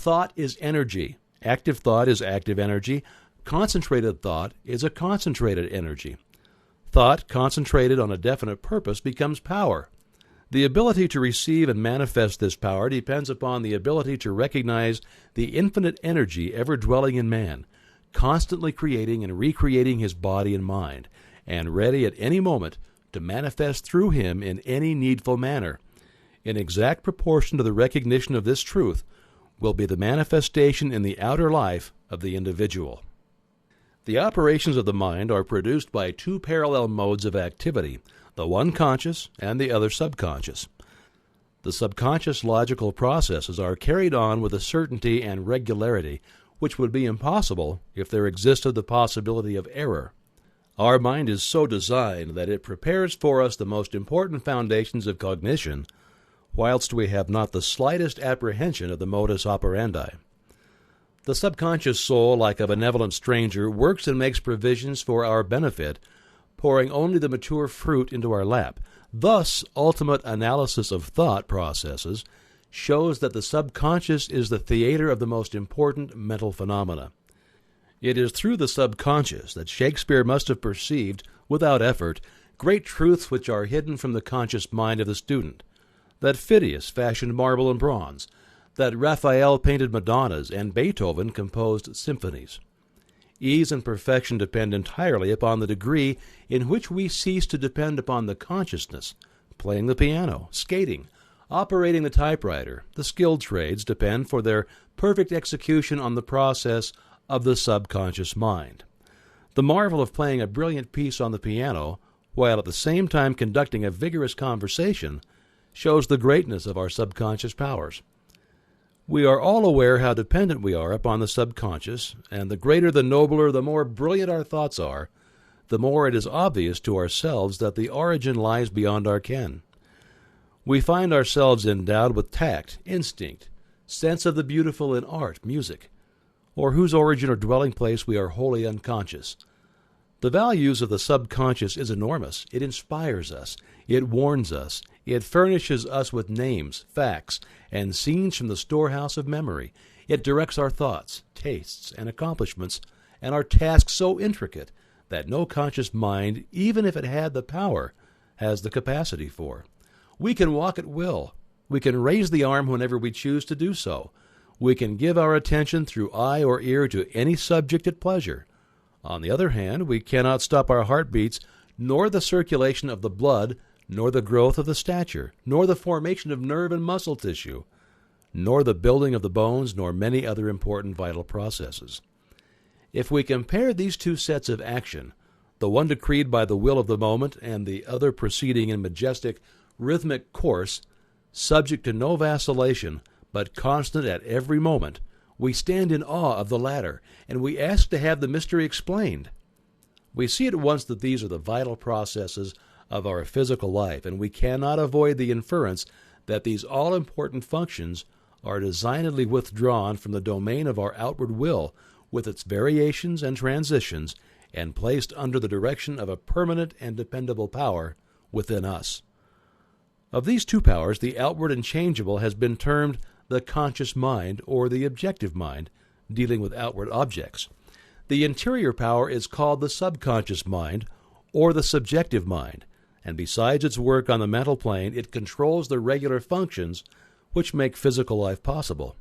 Thought is energy. Active thought is active energy. Concentrated thought is a concentrated energy. Thought concentrated on a definite purpose becomes power. The ability to receive and manifest this power depends upon the ability to recognize the infinite energy ever dwelling in man, constantly creating and recreating his body and mind, and ready at any moment to manifest through him in any needful manner. In exact proportion to the recognition of this truth will be the manifestation in the outer life of the individual. The operations of the mind are produced by two parallel modes of activity, the one conscious and the other subconscious. The subconscious logical processes are carried on with a certainty and regularity which would be impossible if there existed the possibility of error. Our mind is so designed that it prepares for us the most important foundations of cognition, whilst we have not the slightest apprehension of the modus operandi. The subconscious soul, like a benevolent stranger, works and makes provisions for our benefit, pouring only the mature fruit into our lap. Thus, ultimate analysis of thought processes shows that the subconscious is the theater of the most important mental phenomena. It is through the subconscious that Shakespeare must have perceived, without effort, great truths which are hidden from the conscious mind of the student, that Phidias fashioned marble and bronze, that Raphael painted Madonnas, and Beethoven composed symphonies. Ease and perfection depend entirely upon the degree in which we cease to depend upon the consciousness. Playing the piano, skating, operating the typewriter, the skilled trades depend for their perfect execution on the process of the subconscious mind. The marvel of playing a brilliant piece on the piano, while at the same time conducting a vigorous conversation, shows the greatness of our subconscious powers. We are all aware how dependent we are upon the subconscious, and the greater, the nobler, the more brilliant our thoughts are, the more it is obvious to ourselves that the origin lies beyond our ken. We find ourselves endowed with tact, instinct, sense of the beautiful in art, music, or whose origin or dwelling place we are wholly unconscious. The values of the subconscious is enormous. It inspires us. It warns us. It furnishes us with names, facts, and scenes from the storehouse of memory. It directs our thoughts, tastes, and accomplishments, and our tasks so intricate that no conscious mind, even if it had the power, has the capacity for. We can walk at will. We can raise the arm whenever we choose to do so. We can give our attention through eye or ear to any subject at pleasure. On the other hand, we cannot stop our heartbeats, nor the circulation of the blood, nor the growth of the stature, nor the formation of nerve and muscle tissue, nor the building of the bones, nor many other important vital processes. If we compare these two sets of action, the one decreed by the will of the moment and the other proceeding in majestic, rhythmic course, subject to no vacillation, but constant at every moment, we stand in awe of the latter, and we ask to have the mystery explained. We see at once that these are the vital processes of our physical life, and we cannot avoid the inference that these all-important functions are designedly withdrawn from the domain of our outward will, with its variations and transitions, and placed under the direction of a permanent and dependable power within us. Of these two powers, the outward and changeable has been termed the conscious mind, or the objective mind, dealing with outward objects. The interior power is called the subconscious mind, or the subjective mind, and besides its work on the mental plane, it controls the regular functions which make physical life possible.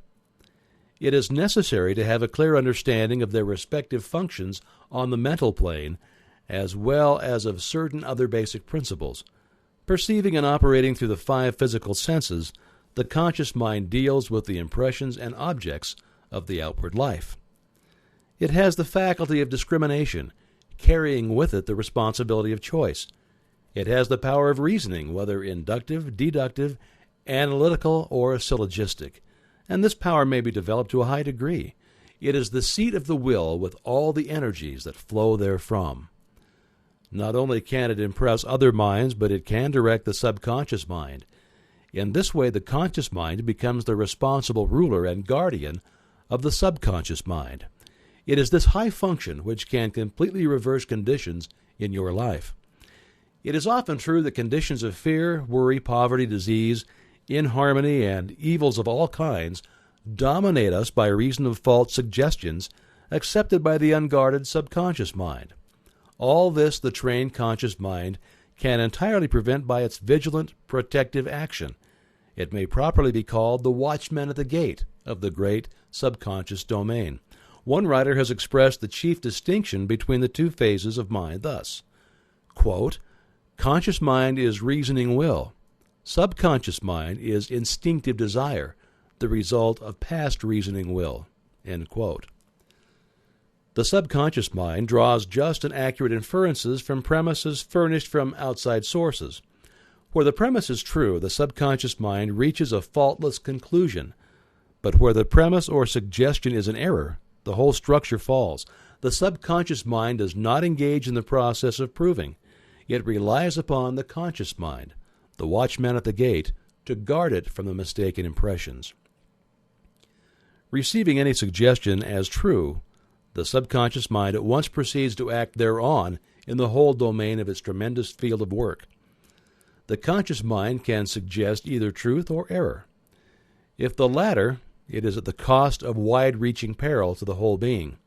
It is necessary to have a clear understanding of their respective functions on the mental plane, as well as of certain other basic principles. Perceiving and operating through the five physical senses, the conscious mind deals with the impressions and objects of the outward life. It has the faculty of discrimination, carrying with it the responsibility of choice. It has the power of reasoning, whether inductive, deductive, analytical, or syllogistic, and this power may be developed to a high degree. It is the seat of the will with all the energies that flow therefrom. Not only can it impress other minds, but it can direct the subconscious mind. In this way, the conscious mind becomes the responsible ruler and guardian of the subconscious mind. It is this high function which can completely reverse conditions in your life. It is often true that conditions of fear, worry, poverty, disease, inharmony, and evils of all kinds dominate us by reason of false suggestions accepted by the unguarded subconscious mind. All this the trained conscious mind can entirely prevent by its vigilant, protective action. It may properly be called the watchman at the gate of the great subconscious domain. One writer has expressed the chief distinction between the two phases of mind thus, quote, conscious mind is reasoning will. Subconscious mind is instinctive desire, the result of past reasoning will, end quote. The subconscious mind draws just and accurate inferences from premises furnished from outside sources. Where the premise is true, the subconscious mind reaches a faultless conclusion. But where the premise or suggestion is an error, the whole structure falls. The subconscious mind does not engage in the process of proving. It relies upon the conscious mind, the watchman at the gate, to guard it from the mistaken impressions. Receiving any suggestion as true, the subconscious mind at once proceeds to act thereon in the whole domain of its tremendous field of work. The conscious mind can suggest either truth or error. If the latter, it is at the cost of wide-reaching peril to the whole being.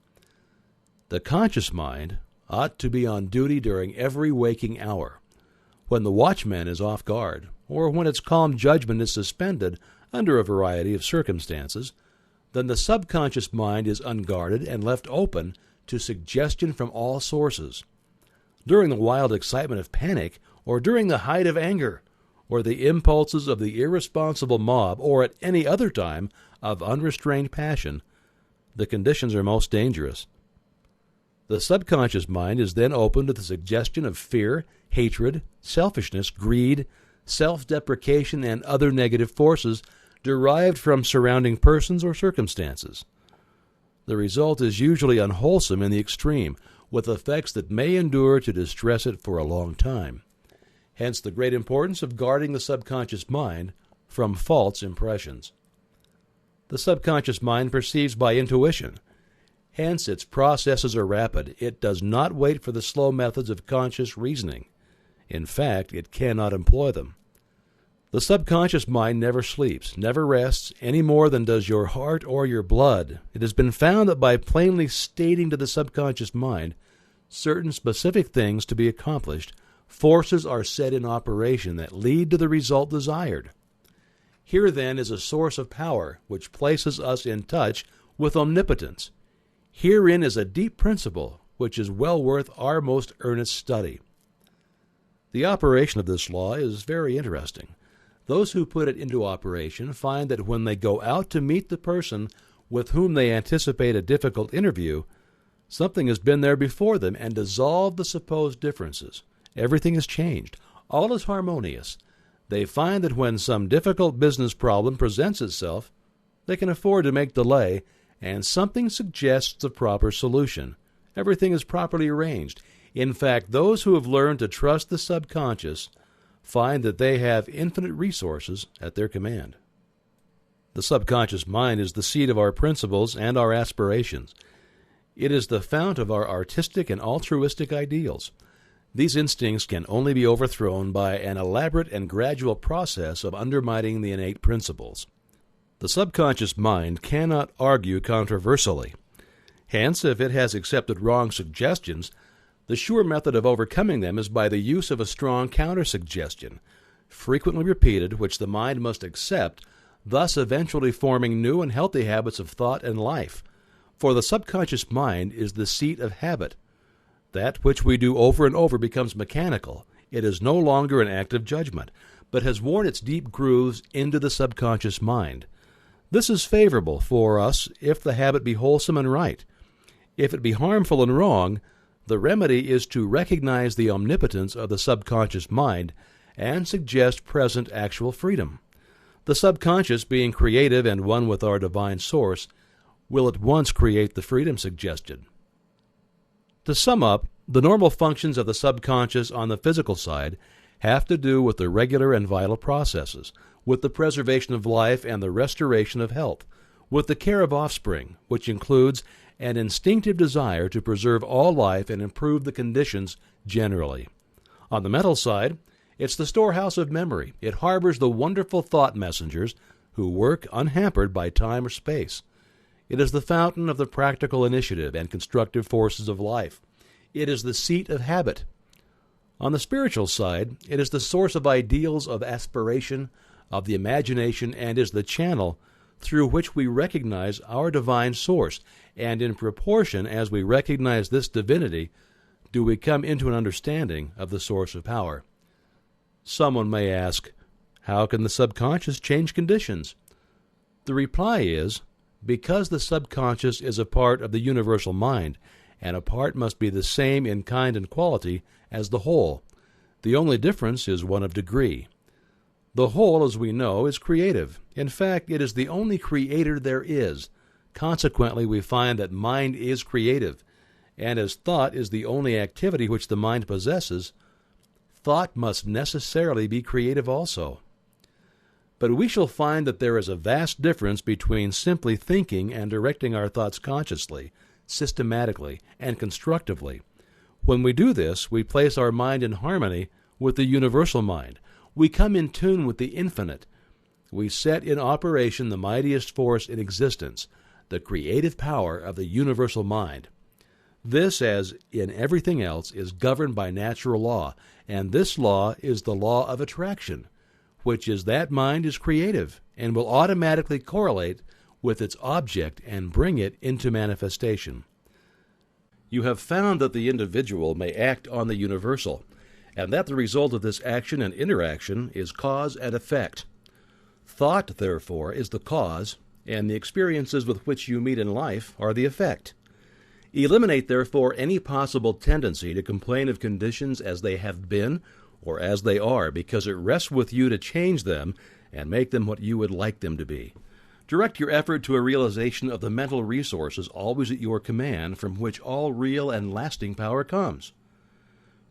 The conscious mind ought to be on duty during every waking hour. When the watchman is off guard, or when its calm judgment is suspended under a variety of circumstances, then the subconscious mind is unguarded and left open to suggestion from all sources. During the wild excitement of panic, or during the height of anger, or the impulses of the irresponsible mob, or at any other time of unrestrained passion, the conditions are most dangerous. The subconscious mind is then open to the suggestion of fear, hatred, selfishness, greed, self-deprecation, and other negative forces derived from surrounding persons or circumstances. The result is usually unwholesome in the extreme, with effects that may endure to distress it for a long time. Hence the great importance of guarding the subconscious mind from false impressions. The subconscious mind perceives by intuition. Hence its processes are rapid. It does not wait for the slow methods of conscious reasoning. In fact, it cannot employ them. The subconscious mind never sleeps, never rests, any more than does your heart or your blood. It has been found that by plainly stating to the subconscious mind certain specific things to be accomplished, forces are set in operation that lead to the result desired. Here, then, is a source of power which places us in touch with omnipotence. Herein is a deep principle which is well worth our most earnest study. The operation of this law is very interesting. Those who put it into operation find that when they go out to meet the person with whom they anticipate a difficult interview, something has been there before them and dissolved the supposed differences. Everything is changed. All is harmonious. They find that when some difficult business problem presents itself, they can afford to make delay, and something suggests the proper solution. Everything is properly arranged. In fact, those who have learned to trust the subconscious find that they have infinite resources at their command. The subconscious mind is the seat of our principles and our aspirations. It is the fount of our artistic and altruistic ideals. These instincts can only be overthrown by an elaborate and gradual process of undermining the innate principles. The subconscious mind cannot argue controversially. Hence, if it has accepted wrong suggestions, the sure method of overcoming them is by the use of a strong counter-suggestion, frequently repeated, which the mind must accept, thus eventually forming new and healthy habits of thought and life. For the subconscious mind is the seat of habit. That which we do over and over becomes mechanical. It is no longer an act of judgment, but has worn its deep grooves into the subconscious mind. This is favorable for us if the habit be wholesome and right. If it be harmful and wrong, the remedy is to recognize the omnipotence of the subconscious mind and suggest present actual freedom. The subconscious, being creative and one with our divine source, will at once create the freedom suggested. To sum up, the normal functions of the subconscious on the physical side have to do with the regular and vital processes, with the preservation of life and the restoration of health, with the care of offspring, which includes an instinctive desire to preserve all life and improve the conditions generally. On the mental side, it's the storehouse of memory. It harbors the wonderful thought messengers, who work unhampered by time or space. It is the fountain of the practical initiative and constructive forces of life. It is the seat of habit. On the spiritual side, it is the source of ideals of aspiration, of the imagination, and is the channel through which we recognize our divine source, and in proportion as we recognize this divinity, do we come into an understanding of the source of power. Someone may ask, how can the subconscious change conditions? The reply is, because the subconscious is a part of the universal mind, and a part must be the same in kind and quality as the whole. The only difference is one of degree. The whole, as we know, is creative. In fact, it is the only creator there is. Consequently, we find that mind is creative, and as thought is the only activity which the mind possesses, thought must necessarily be creative also. But we shall find that there is a vast difference between simply thinking and directing our thoughts consciously, systematically, and constructively. When we do this, we place our mind in harmony with the universal mind. We come in tune with the infinite. We set in operation the mightiest force in existence, the creative power of the universal mind. This, as in everything else, is governed by natural law, and this law is the law of attraction, which is that mind is creative and will automatically correlate with its object and bring it into manifestation. You have found that the individual may act on the universal, and that the result of this action and interaction is cause and effect. Thought, therefore, is the cause, and the experiences with which you meet in life are the effect. Eliminate, therefore, any possible tendency to complain of conditions as they have been or as they are, because it rests with you to change them and make them what you would like them to be. Direct your effort to a realization of the mental resources always at your command, from which all real and lasting power comes.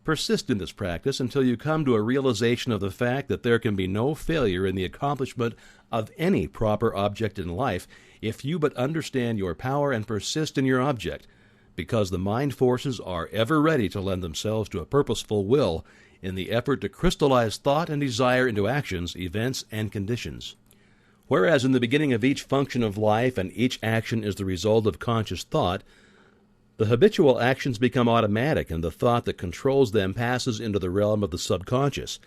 Persist in this practice until you come to a realization of the fact that there can be no failure in the accomplishment of any proper object in life if you but understand your power and persist in your object, because the mind forces are ever ready to lend themselves to a purposeful will in the effort to crystallize thought and desire into actions, events, and conditions. Whereas in the beginning of each function of life and each action is the result of conscious thought, the habitual actions become automatic, and the thought that controls them passes into the realm of the subconscious.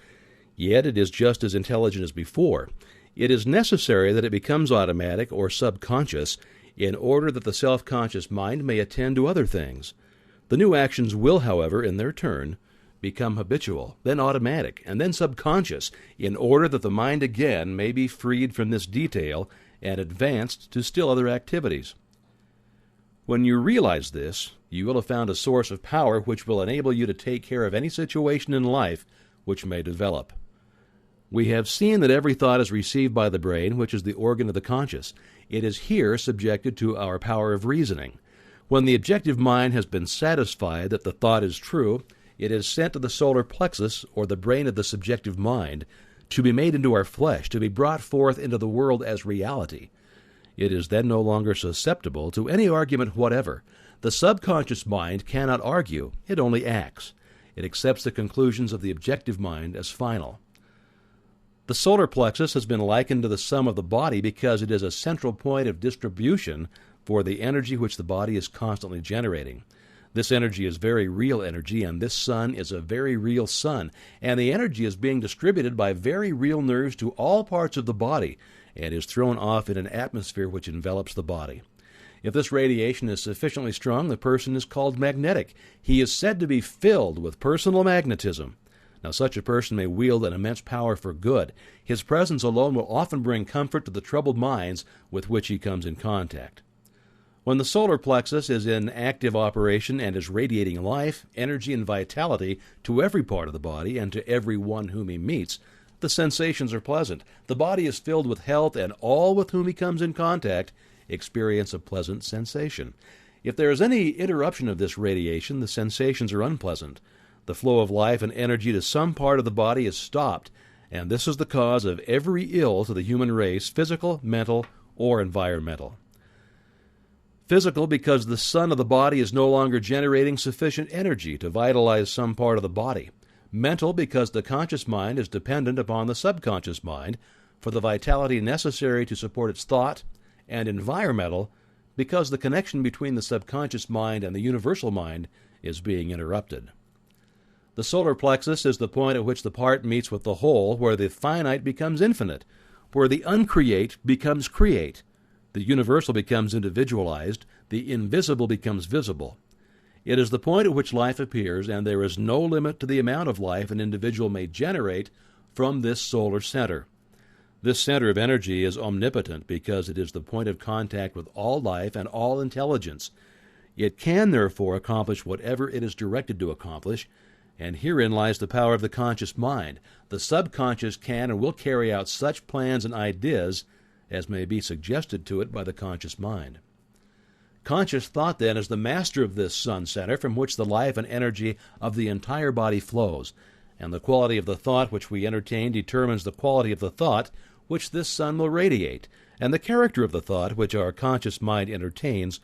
Yet it is just as intelligent as before. It is necessary that it becomes automatic or subconscious in order that the self-conscious mind may attend to other things. The new actions will, however, in their turn, become habitual, then automatic, and then subconscious, in order that the mind again may be freed from this detail and advanced to still other activities. When you realize this, you will have found a source of power which will enable you to take care of any situation in life which may develop. We have seen that every thought is received by the brain, which is the organ of the conscious. It is here subjected to our power of reasoning. When the objective mind has been satisfied that the thought is true, it is sent to the solar plexus, or the brain of the subjective mind, to be made into our flesh, to be brought forth into the world as reality. It is then no longer susceptible to any argument whatever. The subconscious mind cannot argue, it only acts. It accepts the conclusions of the objective mind as final. The solar plexus has been likened to the sum of the body because it is a central point of distribution for the energy which the body is constantly generating. This energy is very real energy, and this sun is a very real sun, and the energy is being distributed by very real nerves to all parts of the body, and is thrown off in an atmosphere which envelops the body. If this radiation is sufficiently strong, the person is called magnetic. He is said to be filled with personal magnetism. Now, such a person may wield an immense power for good. His presence alone will often bring comfort to the troubled minds with which he comes in contact. When the solar plexus is in active operation and is radiating life, energy, and vitality to every part of the body and to every one whom he meets, the sensations are pleasant. The body is filled with health, and all with whom he comes in contact experience a pleasant sensation. If there is any interruption of this radiation, the sensations are unpleasant. The flow of life and energy to some part of the body is stopped, and this is the cause of every ill to the human race, physical, mental, or environmental. Physical, because the sun of the body is no longer generating sufficient energy to vitalize some part of the body. Mental, because the conscious mind is dependent upon the subconscious mind for the vitality necessary to support its thought, and environmental because the connection between the subconscious mind and the universal mind is being interrupted. The solar plexus is the point at which the part meets with the whole, where the finite becomes infinite, where the uncreate becomes create, the universal becomes individualized, the invisible becomes visible. It is the point at which life appears, and there is no limit to the amount of life an individual may generate from this solar center. This center of energy is omnipotent because it is the point of contact with all life and all intelligence. It can, therefore, accomplish whatever it is directed to accomplish, and herein lies the power of the conscious mind. The subconscious can and will carry out such plans and ideas as may be suggested to it by the conscious mind. Conscious thought, then, is the master of this sun center from which the life and energy of the entire body flows, and the quality of the thought which we entertain determines the quality of the thought which this sun will radiate, and the character of the thought which our conscious mind entertains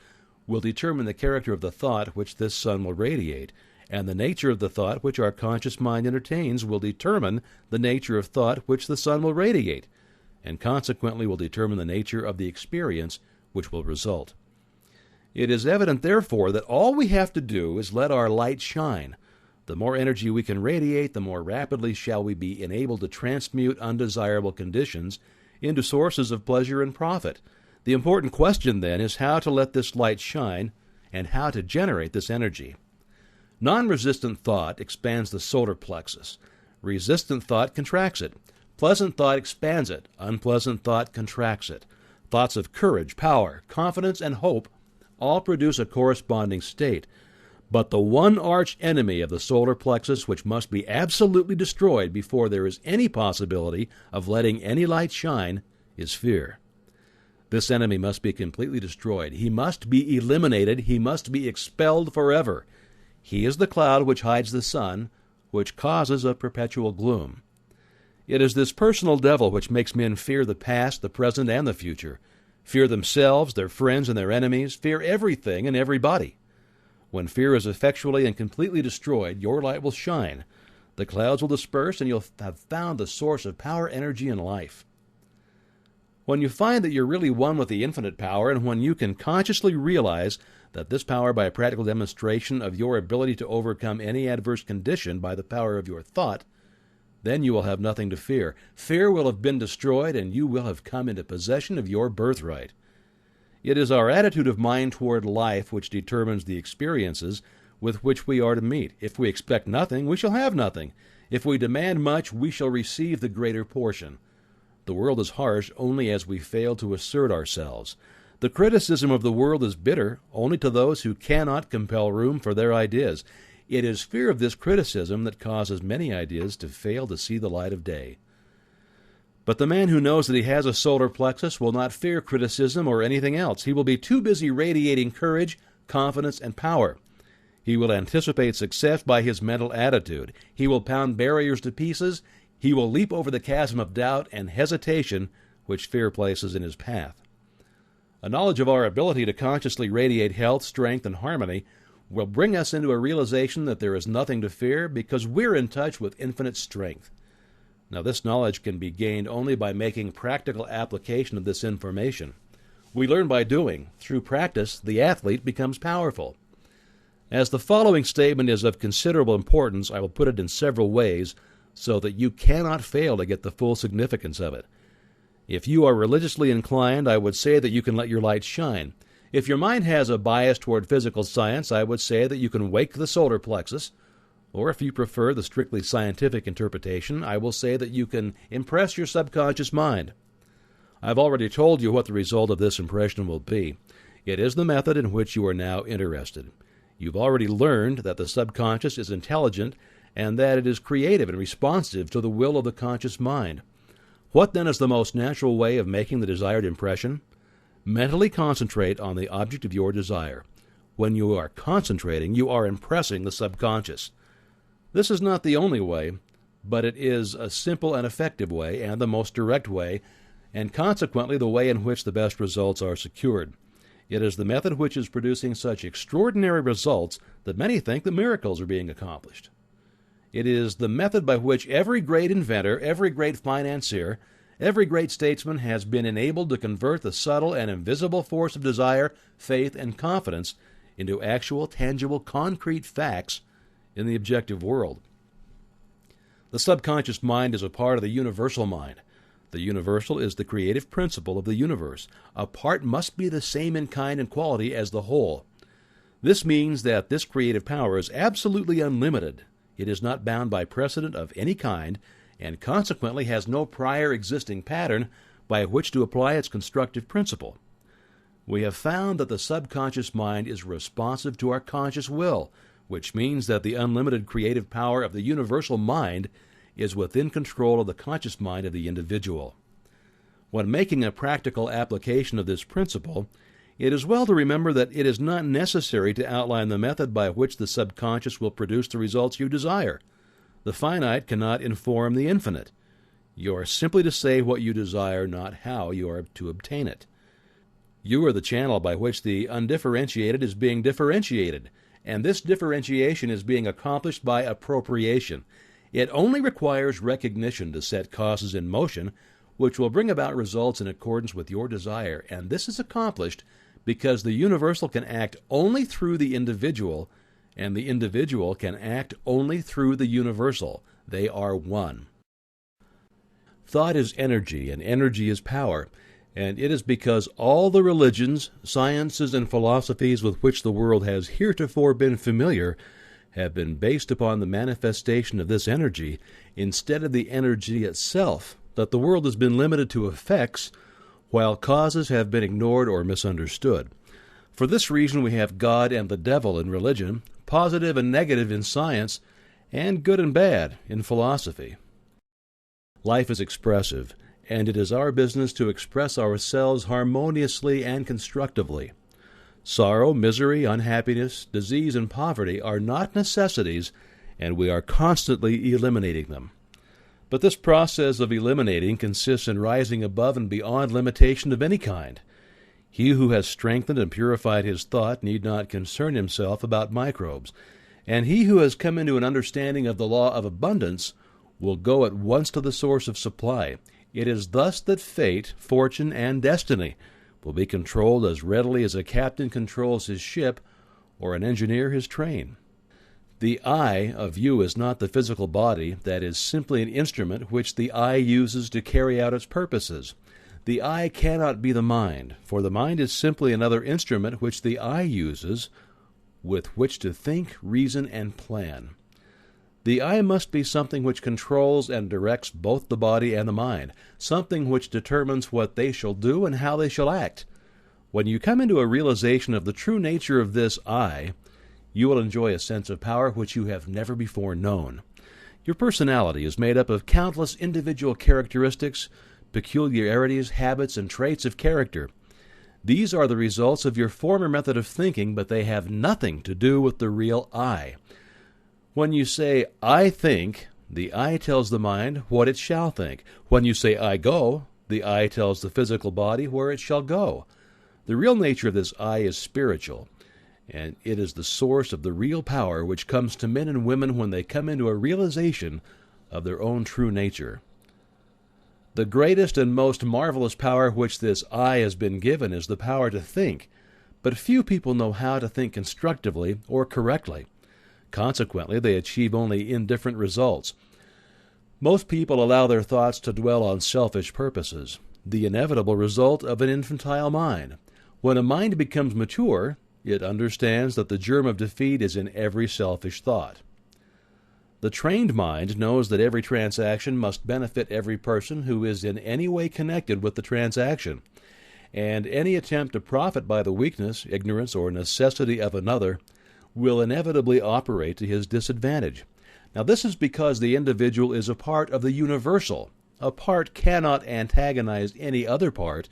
will determine the character of the thought which this sun will radiate, and the nature of the thought which our conscious mind entertains will determine the nature of thought which the sun will radiate, and consequently will determine the nature of the experience which will result. It is evident, therefore, that all we have to do is let our light shine. The more energy we can radiate, the more rapidly shall we be enabled to transmute undesirable conditions into sources of pleasure and profit. The important question, then, is how to let this light shine and how to generate this energy. Non-resistant thought expands the solar plexus. Resistant thought contracts it. Pleasant thought expands it. Unpleasant thought contracts it. Thoughts of courage, power, confidence, and hope all produce a corresponding state. But the one arch enemy of the solar plexus which must be absolutely destroyed before there is any possibility of letting any light shine is fear. This enemy must be completely destroyed. He must be eliminated. He must be expelled forever. He is the cloud which hides the sun, which causes a perpetual gloom. It is this personal devil which makes men fear the past, the present, and the future, fear themselves, their friends, and their enemies, fear everything and everybody. When fear is effectually and completely destroyed, your light will shine. The clouds will disperse, and you'll have found the source of power, energy, and life. When you find that you're really one with the infinite power, and when you can consciously realize that this power, by a practical demonstration of your ability to overcome any adverse condition by the power of your thought, then you will have nothing to fear. Fear will have been destroyed, and you will have come into possession of your birthright. It is our attitude of mind toward life which determines the experiences with which we are to meet. If we expect nothing, we shall have nothing. If we demand much, we shall receive the greater portion. The world is harsh only as we fail to assert ourselves. The criticism of the world is bitter only to those who cannot compel room for their ideas. It is fear of this criticism that causes many ideas to fail to see the light of day. But the man who knows that he has a solar plexus will not fear criticism or anything else. He will be too busy radiating courage, confidence, and power. He will anticipate success by his mental attitude. He will pound barriers to pieces. He will leap over the chasm of doubt and hesitation which fear places in his path. A knowledge of our ability to consciously radiate health, strength, and harmony will bring us into a realization that there is nothing to fear because we're in touch with infinite strength. Now, this knowledge can be gained only by making practical application of this information. We learn by doing. Through practice, the athlete becomes powerful. As the following statement is of considerable importance, I will put it in several ways so that you cannot fail to get the full significance of it. If you are religiously inclined, I would say that you can let your light shine. If your mind has a bias toward physical science, I would say that you can wake the solar plexus. Or if you prefer the strictly scientific interpretation, I will say that you can impress your subconscious mind. I've already told you what the result of this impression will be. It is the method in which you are now interested. You've already learned that the subconscious is intelligent and that it is creative and responsive to the will of the conscious mind. What then is the most natural way of making the desired impression? Mentally concentrate on the object of your desire. When you are concentrating, you are impressing the subconscious. This is not the only way, but it is a simple and effective way, and the most direct way, and consequently the way in which the best results are secured. It is the method which is producing such extraordinary results that many think that miracles are being accomplished. It is the method by which every great inventor, every great financier, Every great statesman has been enabled to convert the subtle and invisible force of desire, faith, and confidence into actual, tangible, concrete facts in the objective world. The subconscious mind is a part of the universal mind. The universal is the creative principle of the universe. A part must be the same in kind and quality as the whole. This means that this creative power is absolutely unlimited. It is not bound by precedent of any kind, and consequently has no prior existing pattern by which to apply its constructive principle. We have found that the subconscious mind is responsive to our conscious will, which means that the unlimited creative power of the universal mind is within control of the conscious mind of the individual. When making a practical application of this principle, it is well to remember that it is not necessary to outline the method by which the subconscious will produce the results you desire. The finite cannot inform the infinite. You are simply to say what you desire, not how you are to obtain it. You are the channel by which the undifferentiated is being differentiated, and this differentiation is being accomplished by appropriation. It only requires recognition to set causes in motion, which will bring about results in accordance with your desire, and this is accomplished because the universal can act only through the individual, and the individual can act only through the universal. They are one. Thought is energy, and energy is power, and it is because all the religions, sciences, and philosophies with which the world has heretofore been familiar have been based upon the manifestation of this energy instead of the energy itself, that the world has been limited to effects, while causes have been ignored or misunderstood. For this reason we have God and the devil in religion, positive and negative in science, and good and bad in philosophy. Life is expressive, and it is our business to express ourselves harmoniously and constructively. Sorrow, misery, unhappiness, disease, and poverty are not necessities, and we are constantly eliminating them. But this process of eliminating consists in rising above and beyond limitation of any kind. He who has strengthened and purified his thought need not concern himself about microbes, and he who has come into an understanding of the law of abundance will go at once to the source of supply. It is thus that fate, fortune, and destiny will be controlled as readily as a captain controls his ship or an engineer his train. The eye of you is not the physical body, that is simply an instrument which the eye uses to carry out its purposes. The eye cannot be the mind, for the mind is simply another instrument which the eye uses with which to think, reason, and plan. The eye must be something which controls and directs both the body and the mind, something which determines what they shall do and how they shall act. When you come into a realization of the true nature of this eye, you will enjoy a sense of power which you have never before known. Your personality is made up of countless individual characteristics, peculiarities, habits, and traits of character. These are the results of your former method of thinking, but they have nothing to do with the real I. When you say, I think, the I tells the mind what it shall think. When you say, I go, the I tells the physical body where it shall go. The real nature of this I is spiritual, and it is the source of the real power which comes to men and women when they come into a realization of their own true nature. The greatest and most marvelous power which this I has been given is the power to think, but few people know how to think constructively or correctly. Consequently, they achieve only indifferent results. Most people allow their thoughts to dwell on selfish purposes, the inevitable result of an infantile mind. When a mind becomes mature, it understands that the germ of defeat is in every selfish thought. The trained mind knows that every transaction must benefit every person who is in any way connected with the transaction, and any attempt to profit by the weakness, ignorance, or necessity of another will inevitably operate to his disadvantage. Now, this is because the individual is a part of the universal. A part cannot antagonize any other part,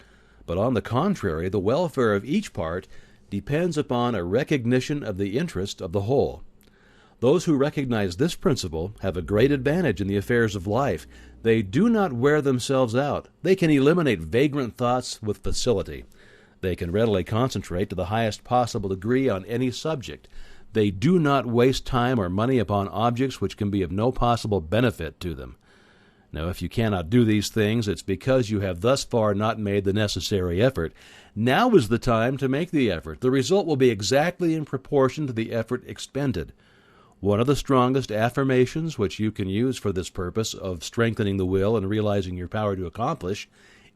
but on the contrary, the welfare of each part depends upon a recognition of the interest of the whole. Those who recognize this principle have a great advantage in the affairs of life. They do not wear themselves out. They can eliminate vagrant thoughts with facility. They can readily concentrate to the highest possible degree on any subject. They do not waste time or money upon objects which can be of no possible benefit to them. Now, if you cannot do these things, it's because you have thus far not made the necessary effort. Now is the time to make the effort. The result will be exactly in proportion to the effort expended. One of the strongest affirmations which you can use for this purpose of strengthening the will and realizing your power to accomplish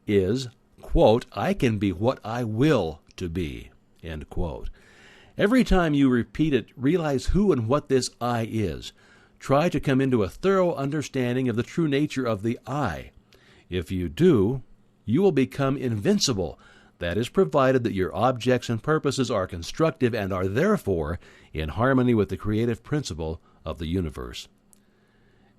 is, quote, "I can be what I will to be," end quote. Every time you repeat it, realize who and what this I is. Try to come into a thorough understanding of the true nature of the I. If you do, you will become invincible. That is provided that your objects and purposes are constructive and are therefore in harmony with the creative principle of the universe.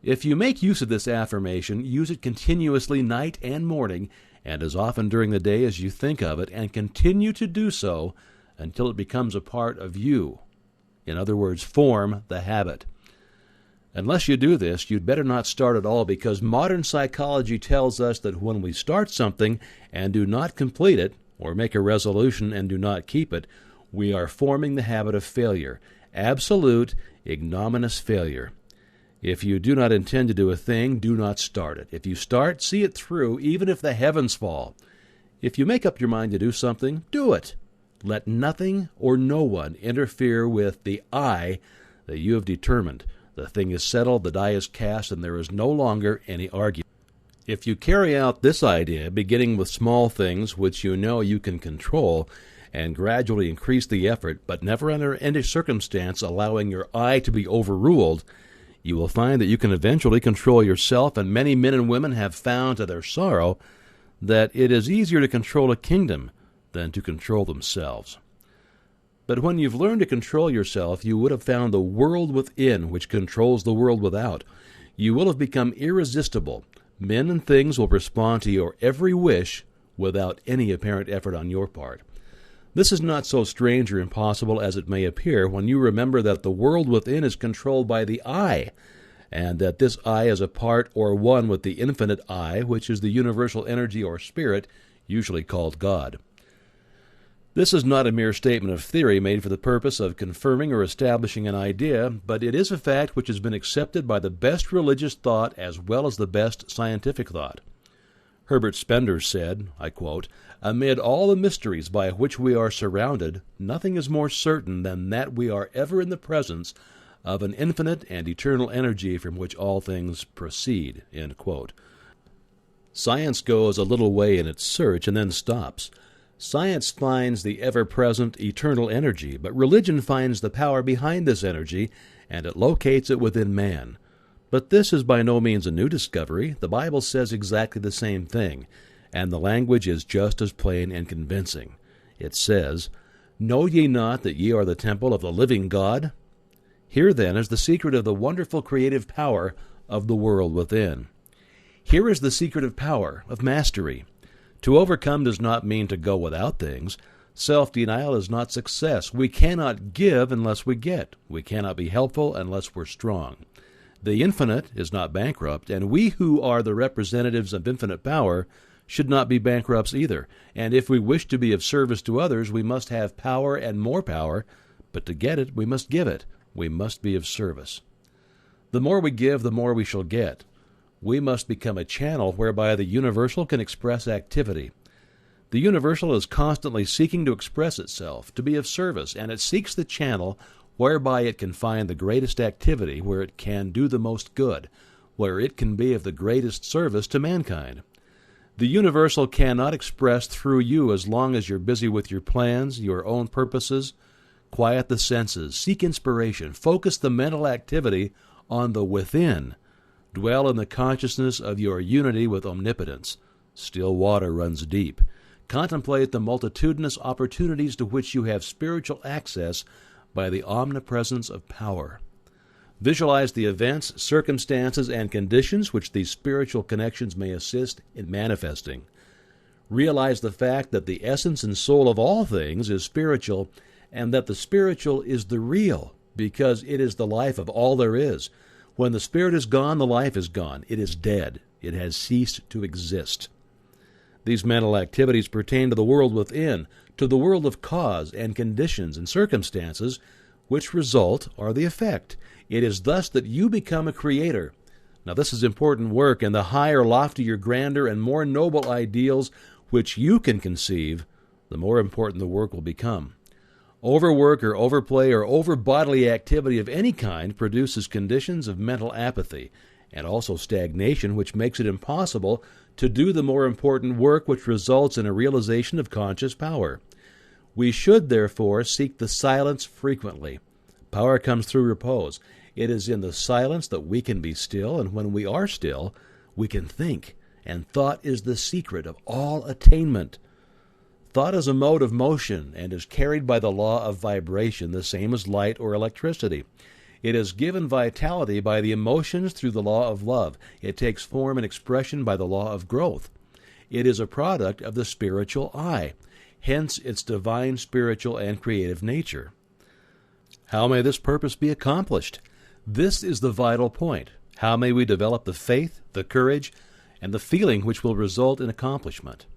If you make use of this affirmation, use it continuously night and morning, and as often during the day as you think of it, and continue to do so until it becomes a part of you. In other words, form the habit. Unless you do this, you'd better not start at all, because modern psychology tells us that when we start something and do not complete it, or make a resolution and do not keep it, we are forming the habit of failure, absolute, ignominious failure. If you do not intend to do a thing, do not start it. If you start, see it through, even if the heavens fall. If you make up your mind to do something, do it. Let nothing or no one interfere with the I that you have determined. The thing is settled, the die is cast, and there is no longer any argument. If you carry out this idea, beginning with small things which you know you can control, and gradually increase the effort, but never under any circumstance allowing your I to be overruled, you will find that you can eventually control yourself, and many men and women have found to their sorrow that it is easier to control a kingdom than to control themselves. But when you've learned to control yourself, you would have found the world within which controls the world without. You will have become irresistible. Men and things will respond to your every wish without any apparent effort on your part. This is not so strange or impossible as it may appear when you remember that the world within is controlled by the I, and that this I is a part or one with the infinite I, which is the universal energy or spirit, usually called God. This is not a mere statement of theory made for the purpose of confirming or establishing an idea, but it is a fact which has been accepted by the best religious thought as well as the best scientific thought. Herbert Spencer said, I quote, "Amid all the mysteries by which we are surrounded, nothing is more certain than that we are ever in the presence of an infinite and eternal energy from which all things proceed." End quote. Science goes a little way in its search and then stops. Science finds the ever-present eternal energy, but religion finds the power behind this energy, and it locates it within man. But this is by no means a new discovery. The Bible says exactly the same thing, and the language is just as plain and convincing. It says, "Know ye not that ye are the temple of the living God?" Here, then, is the secret of the wonderful creative power of the world within. Here is the secret of power, of mastery. To overcome does not mean to go without things. Self-denial is not success. We cannot give unless we get. We cannot be helpful unless we're strong. The infinite is not bankrupt, and we who are the representatives of infinite power should not be bankrupts either. And if we wish to be of service to others, we must have power and more power, but to get it, we must give it. We must be of service. The more we give, the more we shall get. We must become a channel whereby the universal can express activity. The universal is constantly seeking to express itself, to be of service, and it seeks the channel whereby it can find the greatest activity, where it can do the most good, where it can be of the greatest service to mankind. The universal cannot express through you as long as you're busy with your plans, your own purposes. Quiet the senses, seek inspiration, focus the mental activity on the within. Dwell in the consciousness of your unity with omnipotence. Still water runs deep. Contemplate the multitudinous opportunities to which you have spiritual access by the omnipresence of power. Visualize the events, circumstances, and conditions which these spiritual connections may assist in manifesting. Realize the fact that the essence and soul of all things is spiritual, and that the spiritual is the real, because it is the life of all there is. When the spirit is gone, the life is gone. It is dead. It has ceased to exist. These mental activities pertain to the world within, to the world of cause and conditions and circumstances, which result are the effect. It is thus that you become a creator. Now, this is important work, and the higher, loftier, grander, and more noble ideals which you can conceive, the more important the work will become. Overwork or overplay or over bodily activity of any kind produces conditions of mental apathy and also stagnation, which makes it impossible to do the more important work which results in a realization of conscious power. We should, therefore, seek the silence frequently. Power comes through repose. It is in the silence that we can be still, and when we are still, we can think, and thought is the secret of all attainment. Thought is a mode of motion and is carried by the law of vibration, the same as light or electricity. It is given vitality by the emotions through the law of love. It takes form and expression by the law of growth. It is a product of the spiritual eye, hence its divine, spiritual, and creative nature. How may this purpose be accomplished? This is the vital point. How may we develop the faith, the courage, and the feeling which will result in accomplishment?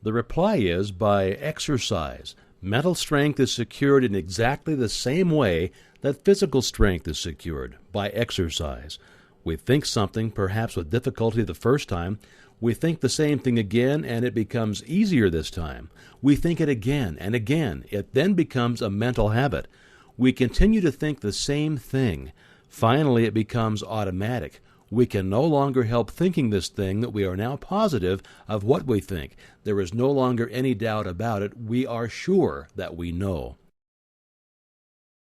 The reply is by exercise. Mental strength is secured in exactly the same way that physical strength is secured, by exercise. We think something perhaps with difficulty the first time. We think the same thing again, and it becomes easier this time. We think it again and again. It then becomes a mental habit. We continue to think the same thing. Finally, it becomes automatic. We can no longer help thinking this thing that we are now positive of what we think. There is no longer any doubt about it. We are sure that we know.